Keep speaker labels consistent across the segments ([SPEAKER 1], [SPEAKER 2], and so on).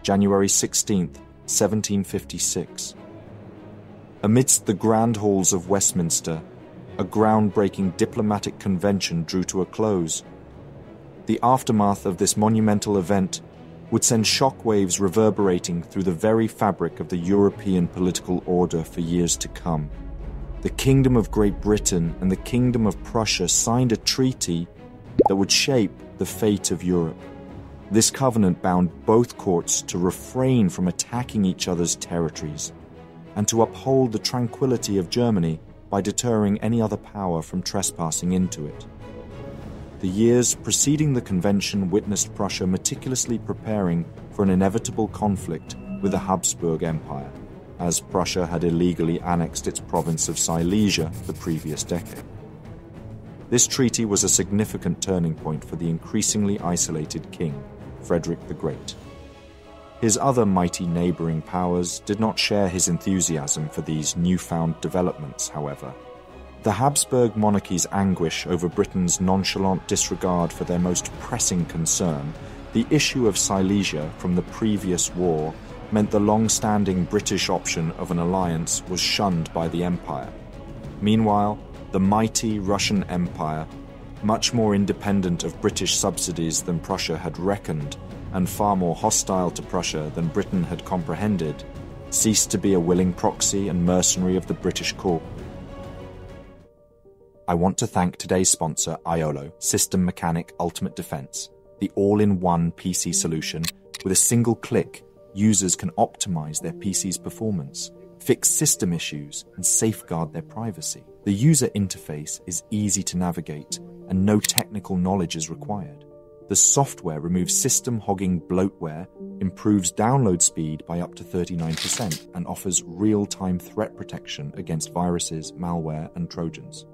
[SPEAKER 1] January 16, 1756. Amidst the grand halls of Westminster, a groundbreaking diplomatic convention drew to a close. The aftermath of this monumental event would send shockwaves reverberating through the very fabric of the European political order for years to come. The Kingdom of Great Britain and the Kingdom of Prussia signed a treaty that would shape the fate of Europe. This covenant bound both courts to refrain from attacking each other's territories and to uphold the tranquility of Germany by deterring any other power from trespassing into it. The years preceding the convention witnessed Prussia meticulously preparing for an inevitable conflict with the Habsburg Empire, as Prussia had illegally annexed its province of Silesia the previous decade. This treaty was a significant turning point for the increasingly isolated king, Frederick the Great. His other mighty neighbouring powers did not share his enthusiasm for these newfound developments, however. The Habsburg monarchy's anguish over Britain's nonchalant disregard for their most pressing concern, the issue of Silesia from the previous war, meant the long-standing British option of an alliance was shunned by the empire. Meanwhile, the mighty Russian Empire, much more independent of British subsidies than Prussia had reckoned, and far more hostile to Prussia than Britain had comprehended, ceased to be a willing proxy and mercenary of the British court. I want to thank today's sponsor, iolo, System Mechanic Ultimate Defense, the all-in-one PC solution. With a single click, users can optimize their PC's performance, fix system issues, and safeguard their privacy. The user interface is easy to navigate, and no technical knowledge is required. The software removes system-hogging bloatware, improves download speed by up to 39%, and offers real-time threat protection against viruses, malware, and Trojans.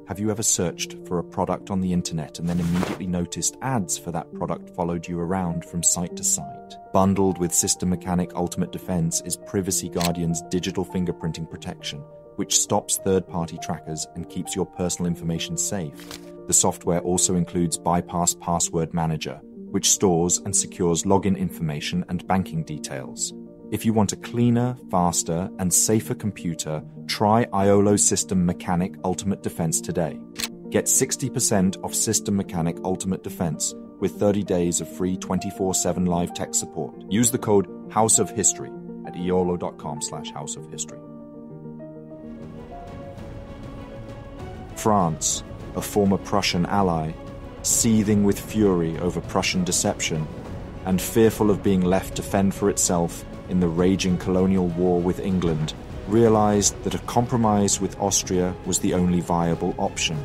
[SPEAKER 1] Have you ever searched for a product on the internet and then immediately noticed ads for that product followed you around from site to site? Bundled with System Mechanic Ultimate Defense is Privacy Guardian's digital fingerprinting protection, which stops third-party trackers and keeps your personal information safe. The software also includes Bypass Password Manager, which stores and secures login information and banking details. If you want a cleaner, faster, and safer computer, try iolo System Mechanic Ultimate Defense today. Get 60% off System Mechanic Ultimate Defense with 30 days of free 24/7 live tech support. Use the code HouseOfHistory at iolo.com/houseofhistory. France, a former Prussian ally, seething with fury over Prussian deception and fearful of being left to fend for itself in the raging colonial war with England, realized that a compromise with Austria was the only viable option.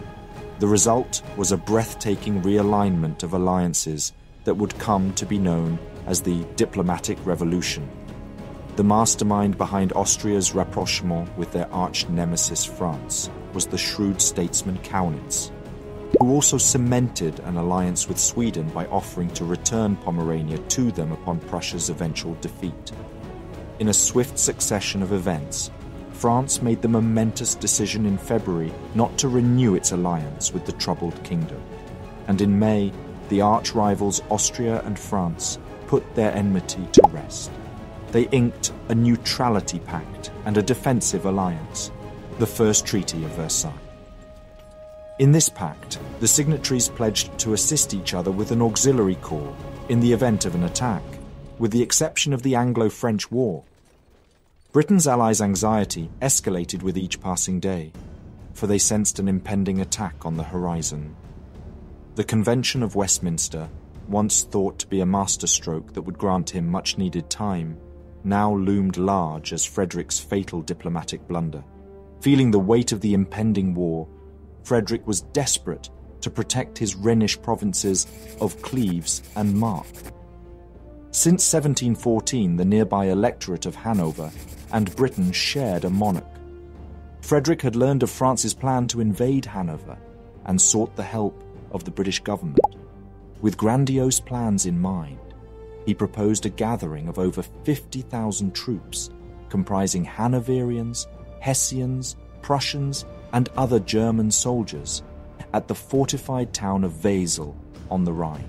[SPEAKER 1] The result was a breathtaking realignment of alliances that would come to be known as the Diplomatic Revolution. The mastermind behind Austria's rapprochement with their arch-nemesis France was the shrewd statesman Kaunitz, who also cemented an alliance with Sweden by offering to return Pomerania to them upon Prussia's eventual defeat. In a swift succession of events, France made the momentous decision in February not to renew its alliance with the troubled kingdom. And in May, the arch-rivals Austria and France put their enmity to rest. They inked a neutrality pact and a defensive alliance, the First Treaty of Versailles. In this pact, the signatories pledged to assist each other with an auxiliary corps in the event of an attack, with the exception of the Anglo-French War. Britain's allies' anxiety escalated with each passing day, for they sensed an impending attack on the horizon. The Convention of Westminster, once thought to be a masterstroke that would grant him much-needed time, now loomed large as Frederick's fatal diplomatic blunder. Feeling the weight of the impending war, Frederick was desperate to protect his Rhenish provinces of Cleves and Mark. Since 1714, the nearby electorate of Hanover and Britain shared a monarch. Frederick had learned of France's plan to invade Hanover and sought the help of the British government. With grandiose plans in mind, he proposed a gathering of over 50,000 troops, comprising Hanoverians, Hessians, Prussians, and other German soldiers, at the fortified town of Wesel on the Rhine.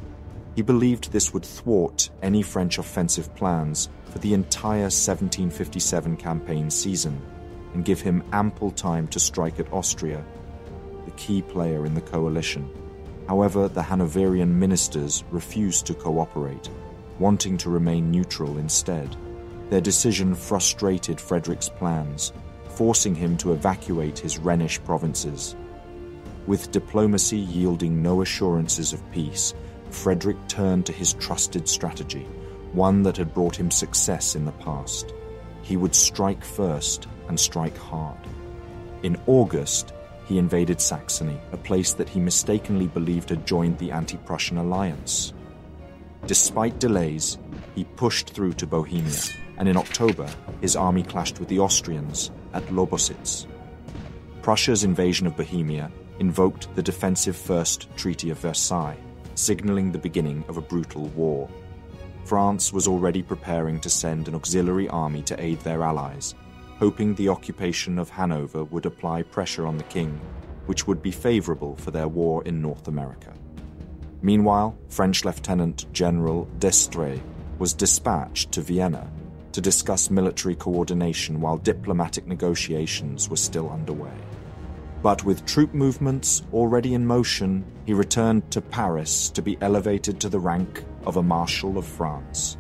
[SPEAKER 1] He believed this would thwart any French offensive plans for the entire 1757 campaign season and give him ample time to strike at Austria, the key player in the coalition. However, the Hanoverian ministers refused to cooperate, wanting to remain neutral instead. Their decision frustrated Frederick's plans, forcing him to evacuate his Rhenish provinces. With diplomacy yielding no assurances of peace, Frederick turned to his trusted strategy, one that had brought him success in the past. He would strike first and strike hard. In August, he invaded Saxony, a place that he mistakenly believed had joined the anti-Prussian alliance. Despite delays, he pushed through to Bohemia, and in October, his army clashed with the Austrians at Lobositz. Prussia's invasion of Bohemia invoked the defensive First Treaty of Versailles, signaling the beginning of a brutal war. France was already preparing to send an auxiliary army to aid their allies, hoping the occupation of Hanover would apply pressure on the king, which would be favorable for their war in North America. Meanwhile, French Lieutenant General d'Estrées was dispatched to Vienna to discuss military coordination while diplomatic negotiations were still underway. But with troop movements already in motion, he returned to Paris to be elevated to the rank of a Marshal of France.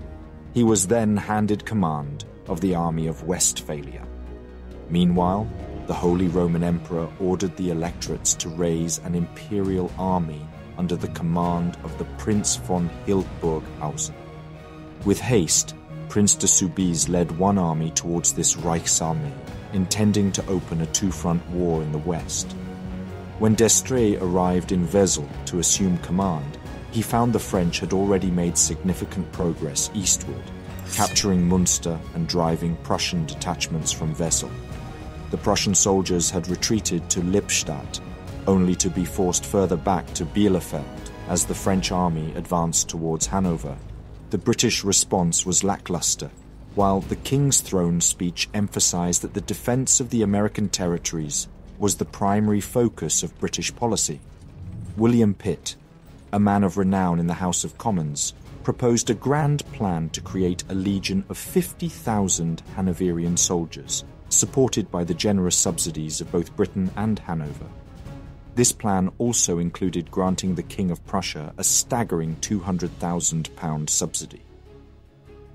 [SPEAKER 1] He was then handed command of the Army of Westphalia. Meanwhile, the Holy Roman Emperor ordered the electorates to raise an imperial army under the command of the Prince von Hildburghausen. With haste, Prince de Soubise led one army towards this Reichsarmee, intending to open a two-front war in the west. When d'Estrées arrived in Wesel to assume command, he found the French had already made significant progress eastward, capturing Münster and driving Prussian detachments from Wesel. The Prussian soldiers had retreated to Lippstadt, only to be forced further back to Bielefeld as the French army advanced towards Hanover. The British response was lackluster, while the King's Throne speech emphasized that the defense of the American territories was the primary focus of British policy. William Pitt, a man of renown in the House of Commons, proposed a grand plan to create a legion of 50,000 Hanoverian soldiers, supported by the generous subsidies of both Britain and Hanover. This plan also included granting the King of Prussia a staggering £200,000 subsidy.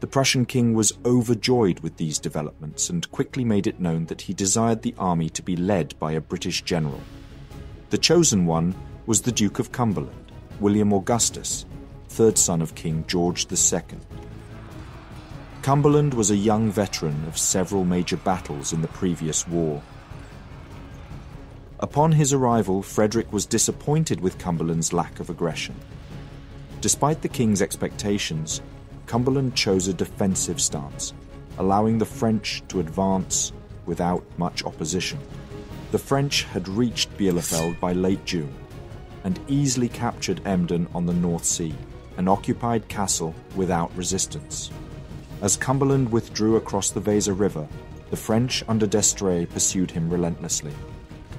[SPEAKER 1] The Prussian king was overjoyed with these developments and quickly made it known that he desired the army to be led by a British general. The chosen one was the Duke of Cumberland, William Augustus, third son of King George II. Cumberland was a young veteran of several major battles in the previous war. Upon his arrival, Frederick was disappointed with Cumberland's lack of aggression. Despite the king's expectations, Cumberland chose a defensive stance, allowing the French to advance without much opposition. The French had reached Bielefeld by late June and easily captured Emden on the North Sea, an occupied castle without resistance. As Cumberland withdrew across the Weser River, the French under d'Estrées pursued him relentlessly.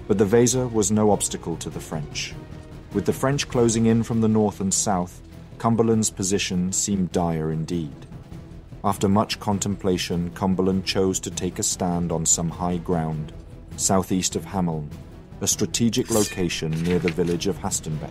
[SPEAKER 1] But the Weser was no obstacle to the French. With the French closing in from the north and south, Cumberland's position seemed dire indeed. After much contemplation, Cumberland chose to take a stand on some high ground, southeast of Hameln, a strategic location near the village of Hastenbeck.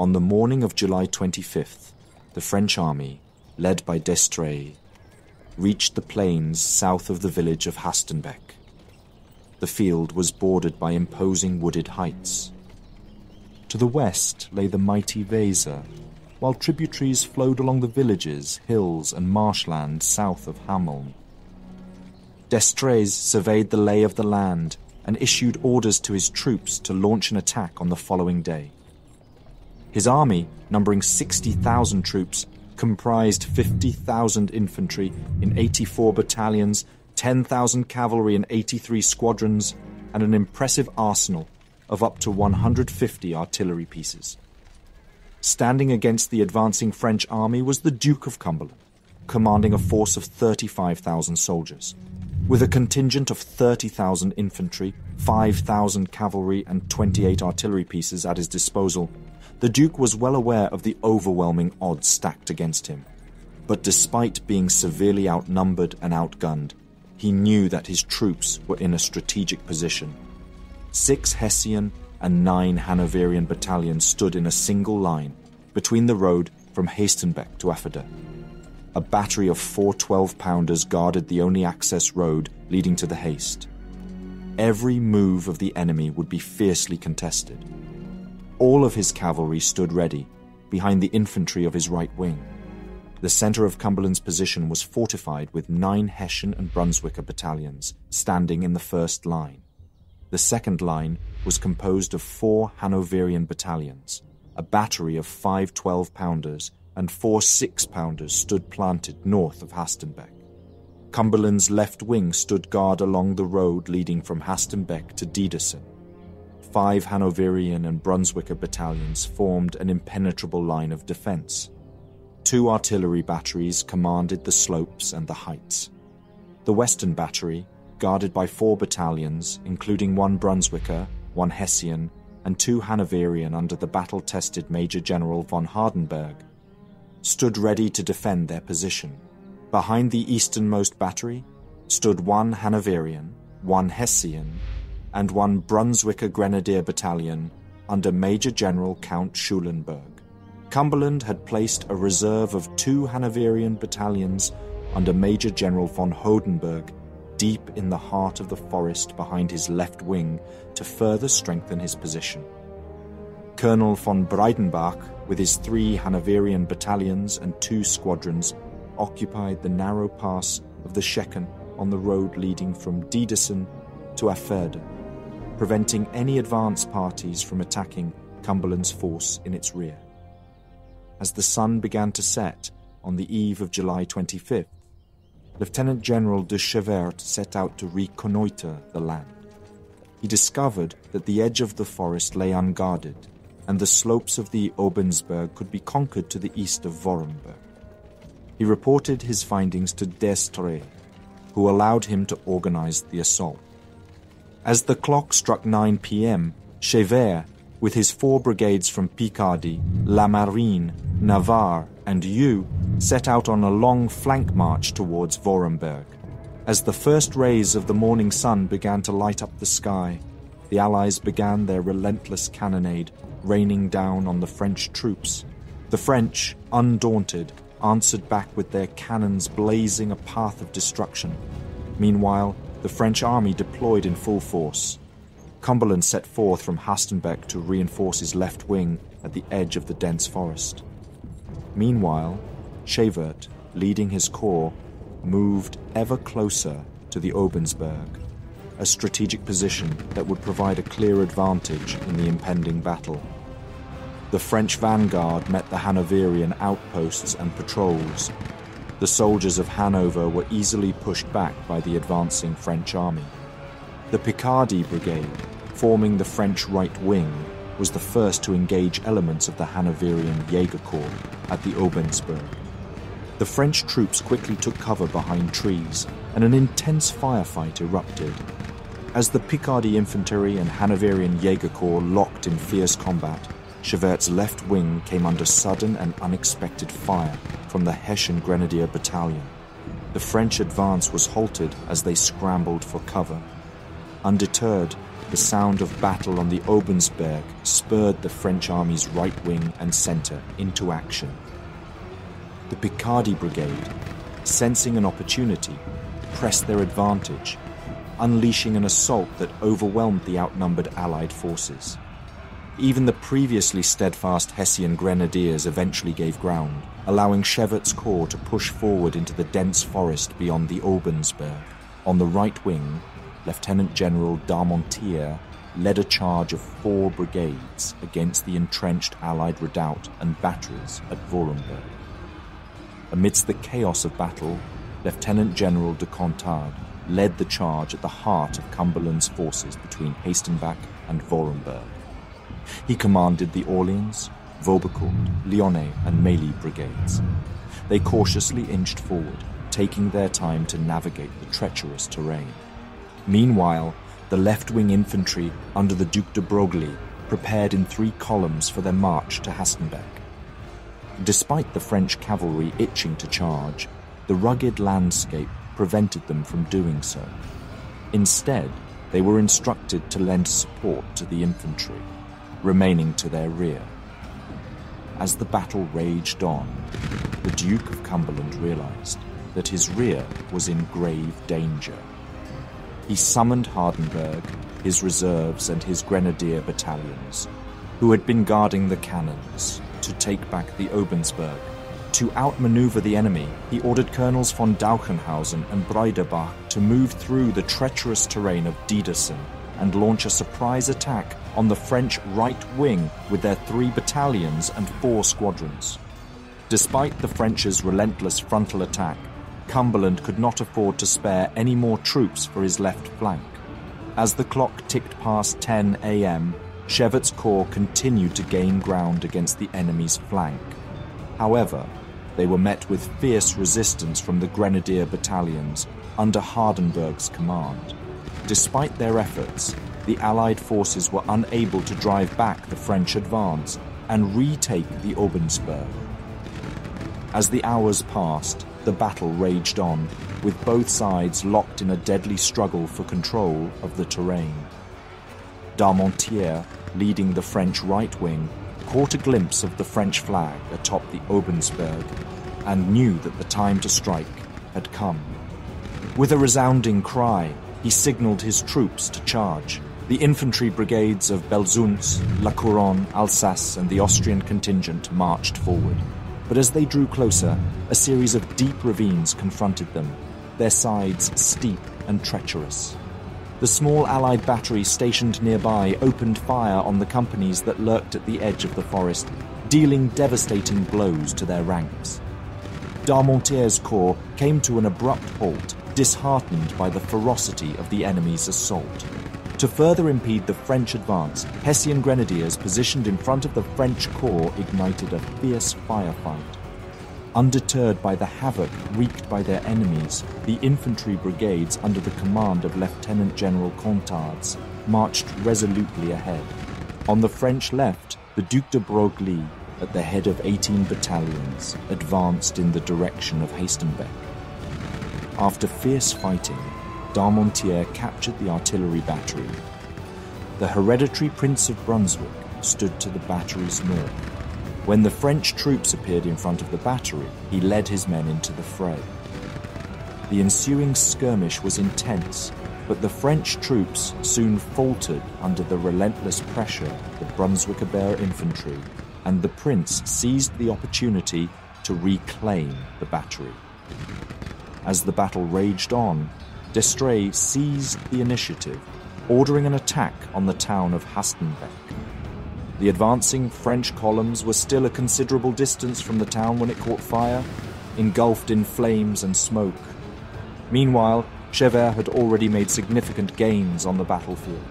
[SPEAKER 1] On the morning of July 25th, the French army, led by d'Estrées, reached the plains south of the village of Hastenbeck. The field was bordered by imposing wooded heights. To the west lay the mighty Weser, while tributaries flowed along the villages, hills, and marshland south of Hameln. D'Estrées surveyed the lay of the land and issued orders to his troops to launch an attack on the following day. His army, numbering 60,000 troops, comprised 50,000 infantry in 84 battalions, 10,000 cavalry in 83 squadrons, and an impressive arsenal of up to 150 artillery pieces. Standing against the advancing French army was the Duke of Cumberland, commanding a force of 35,000 soldiers. With a contingent of 30,000 infantry, 5,000 cavalry and 28 artillery pieces at his disposal, the Duke was well aware of the overwhelming odds stacked against him. But despite being severely outnumbered and outgunned, he knew that his troops were in a strategic position. 6 Hessian and 9 Hanoverian battalions stood in a single line between the road from Hastenbeck to Affeder. A battery of 4 12-pounders guarded the only access road leading to the Haste. Every move of the enemy would be fiercely contested. All of his cavalry stood ready, behind the infantry of his right wing. The centre of Cumberland's position was fortified with 9 Hessian and Brunswicker battalions standing in the first line. The second line was composed of 4 Hanoverian battalions. A battery of 5 12-pounders and 4 6-pounders stood planted north of Hastenbeck. Cumberland's left wing stood guard along the road leading from Hastenbeck to Diedersen. 5 Hanoverian and Brunswicker battalions formed an impenetrable line of defence. 2 artillery batteries commanded the slopes and the heights. The western battery, guarded by 4 battalions, including 1 Brunswicker, 1 Hessian, and 2 Hanoverian under the battle-tested Major General von Hardenberg, stood ready to defend their position. Behind the easternmost battery stood 1 Hanoverian, 1 Hessian, and 1 Brunswicker Grenadier battalion under Major General Count Schulenburg. Cumberland had placed a reserve of 2 Hanoverian battalions under Major General von Hodenberg deep in the heart of the forest behind his left wing to further strengthen his position. Colonel von Breidenbach, with his 3 Hanoverian battalions and 2 squadrons, occupied the narrow pass of the Schecken on the road leading from Diedersen to Afferde, preventing any advance parties from attacking Cumberland's force in its rear. As the sun began to set on the eve of July 25th, Lieutenant General de Chevert set out to reconnoitre the land. He discovered that the edge of the forest lay unguarded, and the slopes of the Obensberg could be conquered to the east of Vorarlberg. He reported his findings to Estrées, who allowed him to organize the assault. As the clock struck 9 p.m., Chevert, with his 4 brigades from Picardy, La Marine, Navarre, and Eu, set out on a long flank march towards Vorarlberg. As the first rays of the morning sun began to light up the sky, the Allies began their relentless cannonade, raining down on the French troops. The French, undaunted, answered back with their cannons blazing a path of destruction. Meanwhile, the French army deployed in full force. Cumberland set forth from Hastenbeck to reinforce his left wing at the edge of the dense forest. Meanwhile, Chevert, leading his corps, moved ever closer to the Obensberg, a strategic position that would provide a clear advantage in the impending battle. The French vanguard met the Hanoverian outposts and patrols. The soldiers of Hanover were easily pushed back by the advancing French army. The Picardy Brigade, forming the French right wing, was the first to engage elements of the Hanoverian Jaeger Corps at the Obensberg. The French troops quickly took cover behind trees, and an intense firefight erupted. As the Picardy infantry and Hanoverian Jaeger Corps locked in fierce combat, Chevert's left wing came under sudden and unexpected fire from the Hessian Grenadier Battalion. The French advance was halted as they scrambled for cover. Undeterred, the sound of battle on the Obensberg spurred the French army's right wing and centre into action. The Picardy Brigade, sensing an opportunity, pressed their advantage, unleashing an assault that overwhelmed the outnumbered Allied forces. Even the previously steadfast Hessian Grenadiers eventually gave ground, allowing Chevert's corps to push forward into the dense forest beyond the Obensberg. On the right wing, Lieutenant General d'Armentières led a charge of 4 brigades against the entrenched Allied redoubt and batteries at Vorarlberg. Amidst the chaos of battle, Lieutenant General de Contard, led the charge at the heart of Cumberland's forces between Hastenbeck and Worenberg. He commanded the Orleans, Vaubecourt, Lyonnais, and Meilly brigades. They cautiously inched forward, taking their time to navigate the treacherous terrain. Meanwhile, the left-wing infantry under the Duc de Broglie prepared in 3 columns for their march to Hastenbeck. Despite the French cavalry itching to charge, the rugged landscape prevented them from doing so. Instead, they were instructed to lend support to the infantry, remaining to their rear. As the battle raged on, the Duke of Cumberland realized that his rear was in grave danger. He summoned Hardenberg, his reserves, and his grenadier battalions, who had been guarding the cannons, to take back the Obensberg. To outmaneuver the enemy, he ordered Colonels von Dauchenhausen and Breidebach to move through the treacherous terrain of Diedersen and launch a surprise attack on the French right wing with their 3 battalions and 4 squadrons. Despite the French's relentless frontal attack, Cumberland could not afford to spare any more troops for his left flank. As the clock ticked past 10 a.m., Chevert's corps continued to gain ground against the enemy's flank. However, they were met with fierce resistance from the grenadier battalions under Hardenberg's command. Despite their efforts, the Allied forces were unable to drive back the French advance and retake the Obensberg. As the hours passed, the battle raged on, with both sides locked in a deadly struggle for control of the terrain. Darmontier, leading the French right wing, caught a glimpse of the French flag atop the Obensberg and knew that the time to strike had come. With a resounding cry, he signaled his troops to charge. The infantry brigades of Belzunce, La Couronne, Alsace, and the Austrian contingent marched forward. But as they drew closer, a series of deep ravines confronted them, their sides steep and treacherous. The small Allied battery stationed nearby opened fire on the companies that lurked at the edge of the forest, dealing devastating blows to their ranks. Darmontier's corps came to an abrupt halt, disheartened by the ferocity of the enemy's assault. To further impede the French advance, Hessian grenadiers positioned in front of the French corps ignited a fierce firefight. Undeterred by the havoc wreaked by their enemies, the infantry brigades under the command of Lieutenant General Contards marched resolutely ahead. On the French left, the Duc de Broglie, at the head of 18 battalions, advanced in the direction of Hastenbeck. After fierce fighting, Darmontier captured the artillery battery. The hereditary Prince of Brunswick stood to the battery's north. When the French troops appeared in front of the battery, he led his men into the fray. The ensuing skirmish was intense, but the French troops soon faltered under the relentless pressure of the Brunswick-Abwehr infantry, and the Prince seized the opportunity to reclaim the battery. As the battle raged on, Estrées seized the initiative, ordering an attack on the town of Hastenbeck. The advancing French columns were still a considerable distance from the town when it caught fire, engulfed in flames and smoke. Meanwhile, Chevert had already made significant gains on the battlefield.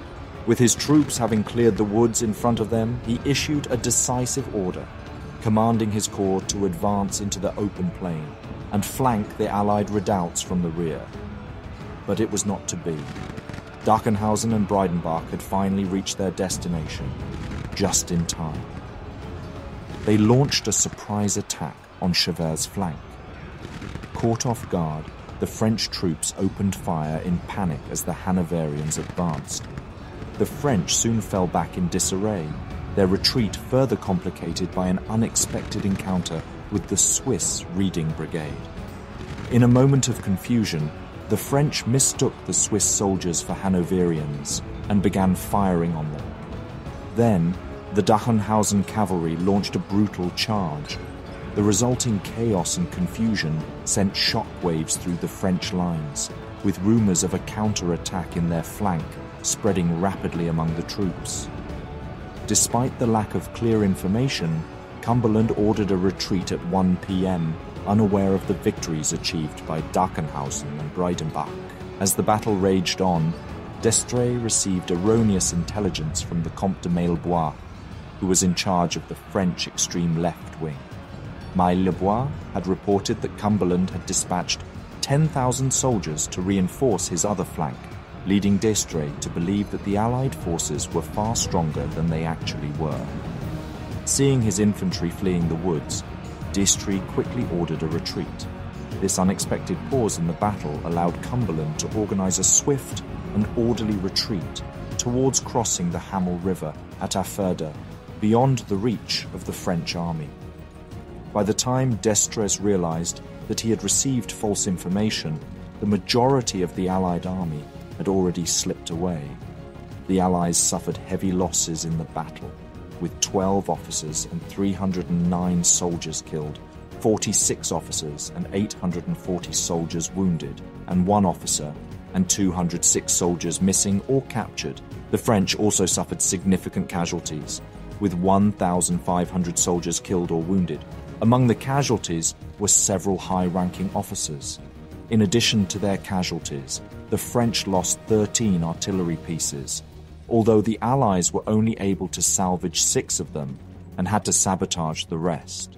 [SPEAKER 1] With his troops having cleared the woods in front of them, he issued a decisive order, commanding his corps to advance into the open plain and flank the Allied redoubts from the rear. But it was not to be. Dauchenhausen and Breidebach had finally reached their destination, just in time. They launched a surprise attack on Chevert's flank. Caught off guard, the French troops opened fire in panic as the Hanoverians advanced. The French soon fell back in disarray, their retreat further complicated by an unexpected encounter with the Swiss Reading Brigade. In a moment of confusion, the French mistook the Swiss soldiers for Hanoverians and began firing on them. Then, the Dauchenhausen cavalry launched a brutal charge. The resulting chaos and confusion sent shockwaves through the French lines, with rumors of a counter-attack in their flank spreading rapidly among the troops. Despite the lack of clear information, Cumberland ordered a retreat at 1 p.m., unaware of the victories achieved by Dauchenhausen and Breidebach. As the battle raged on, D'Estrées received erroneous intelligence from the Comte de Maillebois, who was in charge of the French extreme left wing. Maillebois had reported that Cumberland had dispatched 10,000 soldiers to reinforce his other flank, leading D'Estrées to believe that the Allied forces were far stronger than they actually were. Seeing his infantry fleeing the woods, D'Estrées quickly ordered a retreat. This unexpected pause in the battle allowed Cumberland to organize a swift and orderly retreat towards crossing the Hamel River at Afferda, beyond the reach of the French army. By the time D'Estrées realized that he had received false information, the majority of the Allied army had already slipped away. The Allies suffered heavy losses in the battle, with 12 officers and 309 soldiers killed, 46 officers and 840 soldiers wounded, and 1 officer and 206 soldiers missing or captured. The French also suffered significant casualties, with 1,500 soldiers killed or wounded. Among the casualties were several high-ranking officers. In addition to their casualties, the French lost 13 artillery pieces, although the Allies were only able to salvage 6 of them and had to sabotage the rest.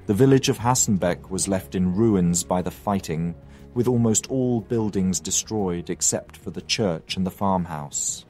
[SPEAKER 1] The village of Hastenbeck was left in ruins by the fighting, with almost all buildings destroyed except for the church and the farmhouse.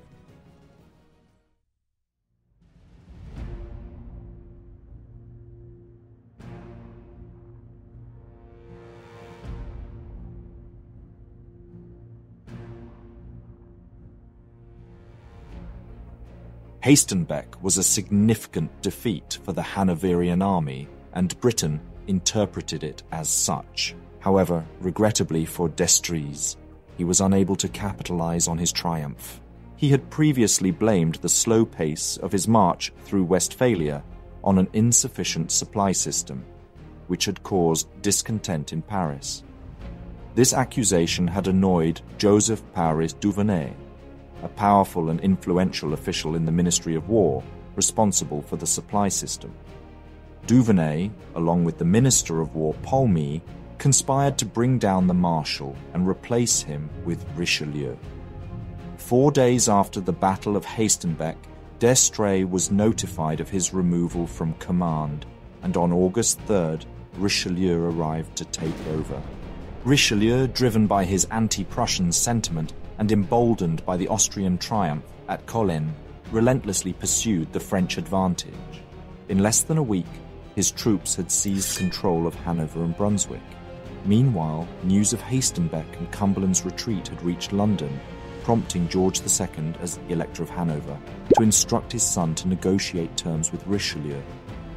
[SPEAKER 1] Hastenbeck was a significant defeat for the Hanoverian army, and Britain interpreted it as such. However, regrettably for D'Estrées, he was unable to capitalize on his triumph. He had previously blamed the slow pace of his march through Westphalia on an insufficient supply system, which had caused discontent in Paris. This accusation had annoyed Joseph Paris Duvernet, a powerful and influential official in the Ministry of War responsible for the supply system. Duvernet, along with the Minister of War Paulmy, conspired to bring down the Marshal and replace him with Richelieu. 4 days after the Battle of Hastenbeck, D'Estrées was notified of his removal from command, and on August 3rd, Richelieu arrived to take over. Richelieu, driven by his anti-Prussian sentiment and emboldened by the Austrian triumph at Kolin, relentlessly pursued the French advantage. In less than a week, his troops had seized control of Hanover and Brunswick. Meanwhile, news of Hastenbeck and Cumberland's retreat had reached London, prompting George II, as the Elector of Hanover, to instruct his son to negotiate terms with Richelieu.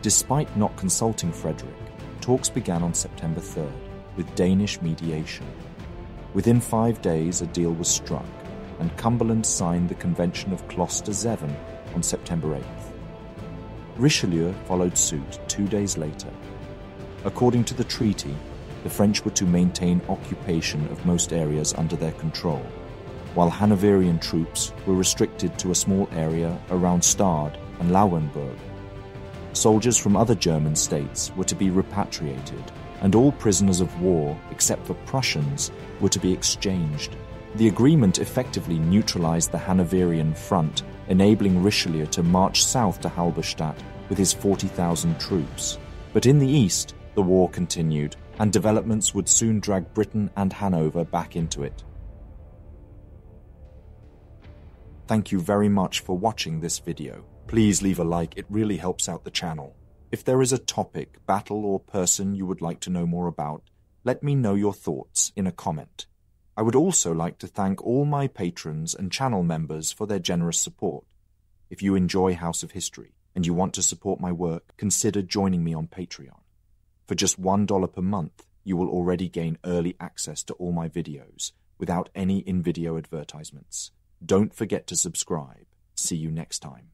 [SPEAKER 1] Despite not consulting Frederick, talks began on September 3rd, with Danish mediation. Within 5 days, a deal was struck, and Cumberland signed the Convention of Kloster-Zeven on September 8th. Richelieu followed suit 2 days later. According to the treaty, the French were to maintain occupation of most areas under their control, while Hanoverian troops were restricted to a small area around Stade and Lauenburg. Soldiers from other German states were to be repatriated, and all prisoners of war, except for Prussians, were to be exchanged. The agreement effectively neutralized the Hanoverian front, enabling Richelieu to march south to Halberstadt with his 40,000 troops. But in the east, the war continued, and developments would soon drag Britain and Hanover back into it. Thank you very much for watching this video. Please leave a like, it really helps out the channel. If there is a topic, battle, or person you would like to know more about, let me know your thoughts in a comment. I would also like to thank all my patrons and channel members for their generous support. If you enjoy House of History and you want to support my work, consider joining me on Patreon. For just $1 per month, you will already gain early access to all my videos without any in-video advertisements. Don't forget to subscribe. See you next time.